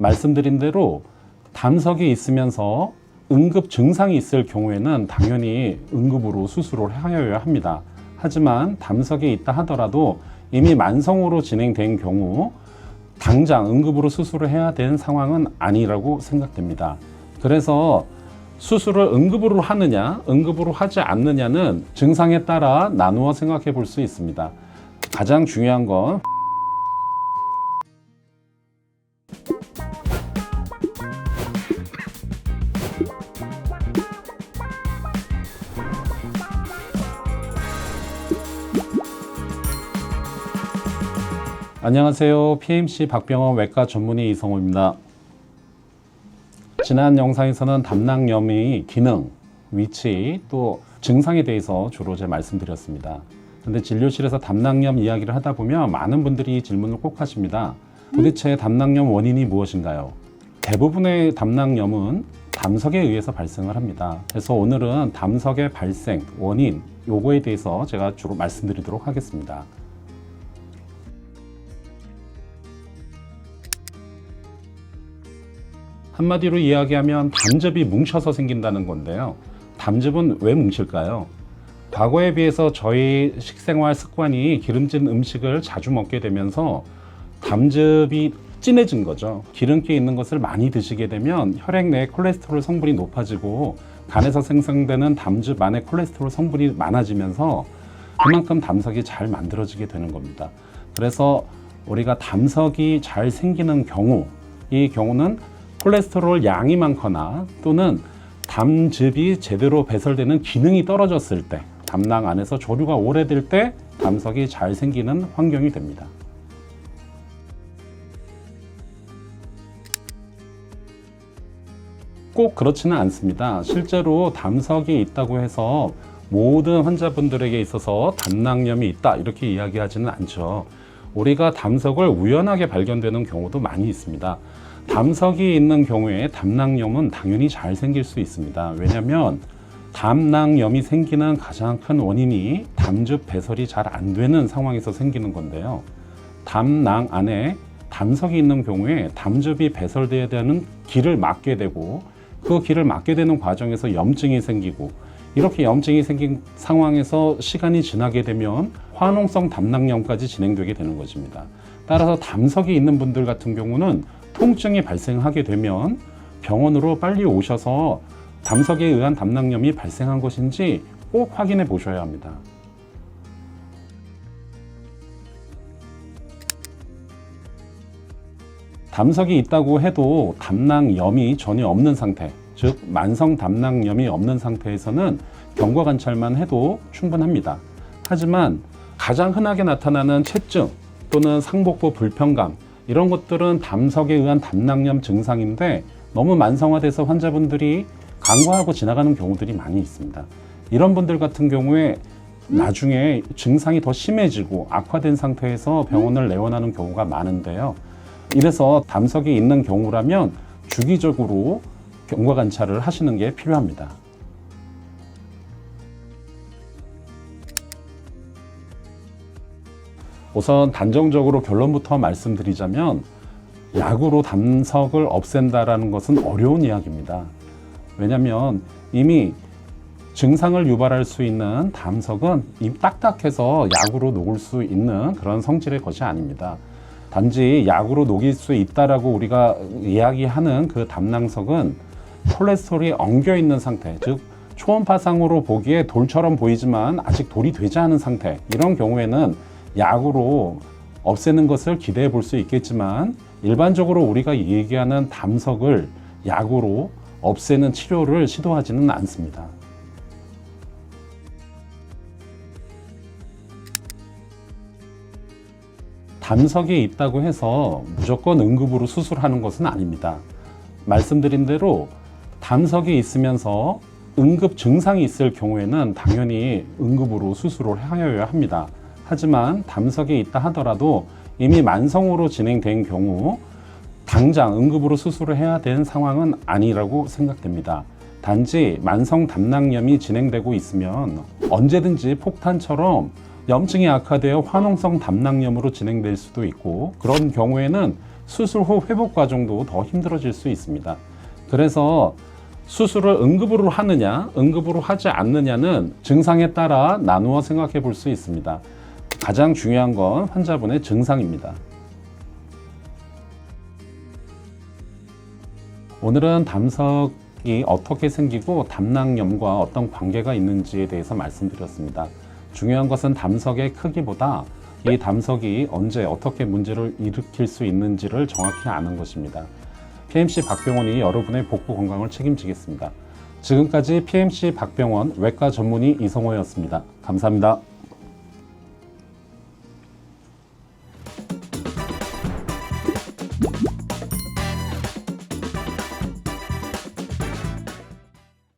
말씀드린 대로 담석이 있으면서 응급 증상이 있을 경우에는 당연히 응급으로 수술을 하여야 합니다. 하지만 담석이 있다 하더라도 이미 만성으로 진행된 경우 당장 응급으로 수술을 해야 되는 상황은 아니라고 생각됩니다. 그래서 수술을 응급으로 하느냐, 응급으로 하지 않느냐는 증상에 따라 나누어 생각해 볼 수 있습니다. 가장 중요한 건 안녕하세요. PMC 박병원 외과 전문의 이성호입니다. 지난 영상에서는 담낭염의 기능, 위치, 또 증상에 대해서 주로 말씀드렸습니다. 근데 진료실에서 담낭염 이야기를 하다 보면 많은 분들이 질문을 꼭 하십니다. 도대체 담낭염 원인이 무엇인가요? 대부분의 담낭염은 담석에 의해서 발생을 합니다. 그래서 오늘은 담석의 발생, 원인, 요거에 대해서 제가 주로 말씀드리도록 하겠습니다. 한마디로 이야기하면 담즙이 뭉쳐서 생긴다는 건데요. 담즙은 왜 뭉칠까요? 과거에 비해서 저희 식생활 습관이 기름진 음식을 자주 먹게 되면서 담즙이 진해진 거죠. 기름기 있는 것을 많이 드시게 되면 혈액 내에 콜레스테롤 성분이 높아지고 간에서 생성되는 담즙 안에 콜레스테롤 성분이 많아지면서 그만큼 담석이 잘 만들어지게 되는 겁니다. 그래서 우리가 담석이 잘 생기는 경우, 이 경우는 콜레스테롤 양이 많거나 또는 담즙이 제대로 배설되는 기능이 떨어졌을 때, 담낭 안에서 조류가 오래될 때 담석이 잘 생기는 환경이 됩니다. 꼭 그렇지는 않습니다. 실제로 담석이 있다고 해서 모든 환자분들에게 있어서 담낭염이 있다 이렇게 이야기하지는 않죠. 우리가 담석을 우연하게 발견되는 경우도 많이 있습니다. 담석이 있는 경우에 담낭염은 당연히 잘 생길 수 있습니다. 왜냐하면 담낭염이 생기는 가장 큰 원인이 담즙 배설이 잘 안 되는 상황에서 생기는 건데요. 담낭 안에 담석이 있는 경우에 담즙이 배설되어야 되는 길을 막게 되고 그 길을 막게 되는 과정에서 염증이 생기고 이렇게 염증이 생긴 상황에서 시간이 지나게 되면 화농성 담낭염까지 진행되게 되는 것입니다. 따라서 담석이 있는 분들 같은 경우는 통증이 발생하게 되면 병원으로 빨리 오셔서 담석에 의한 담낭염이 발생한 것인지 꼭 확인해 보셔야 합니다. 담석이 있다고 해도 담낭염이 전혀 없는 상태, 즉 만성 담낭염이 없는 상태에서는 경과 관찰만 해도 충분합니다. 하지만 가장 흔하게 나타나는 체증 또는 상복부 불편감 이런 것들은 담석에 의한 담낭염 증상인데 너무 만성화돼서 환자분들이 간과하고 지나가는 경우들이 많이 있습니다. 이런 분들 같은 경우에 나중에 증상이 더 심해지고 악화된 상태에서 병원을 내원하는 경우가 많은데요. 이래서 담석이 있는 경우라면 주기적으로 경과 관찰을 하시는 게 필요합니다. 우선 단정적으로 결론부터 말씀드리자면 약으로 담석을 없앤다라는 것은 어려운 이야기입니다. 왜냐하면 이미 증상을 유발할 수 있는 담석은 이미 딱딱해서 약으로 녹을 수 있는 그런 성질의 것이 아닙니다. 단지 약으로 녹일 수 있다라고 우리가 이야기하는 그 담낭석은 콜레스테롤이 엉겨 있는 상태, 즉 초음파상으로 보기에 돌처럼 보이지만 아직 돌이 되지 않은 상태, 이런 경우에는 약으로 없애는 것을 기대해 볼 수 있겠지만 일반적으로 우리가 얘기하는 담석을 약으로 없애는 치료를 시도하지는 않습니다. 담석이 있다고 해서 무조건 응급으로 수술하는 것은 아닙니다. 말씀드린 대로 담석이 있으면서 응급 증상이 있을 경우에는 당연히 응급으로 수술을 하여야 합니다. 하지만 담석이 있다 하더라도 이미 만성으로 진행된 경우 당장 응급으로 수술을 해야 되는 상황은 아니라고 생각됩니다. 단지 만성 담낭염이 진행되고 있으면 언제든지 폭탄처럼 염증이 악화되어 화농성 담낭염으로 진행될 수도 있고 그런 경우에는 수술 후 회복 과정도 더 힘들어질 수 있습니다. 그래서 수술을 응급으로 하느냐, 응급으로 하지 않느냐는 증상에 따라 나누어 생각해 볼 수 있습니다. 가장 중요한 건 환자분의 증상입니다. 오늘은 담석이 어떻게 생기고 담낭염과 어떤 관계가 있는지에 대해서 말씀드렸습니다. 중요한 것은 담석의 크기보다 이 담석이 언제 어떻게 문제를 일으킬 수 있는지를 정확히 아는 것입니다. PMC 박병원이 여러분의 복부 건강을 책임지겠습니다. 지금까지 PMC 박병원 외과 전문의 이성호였습니다. 감사합니다.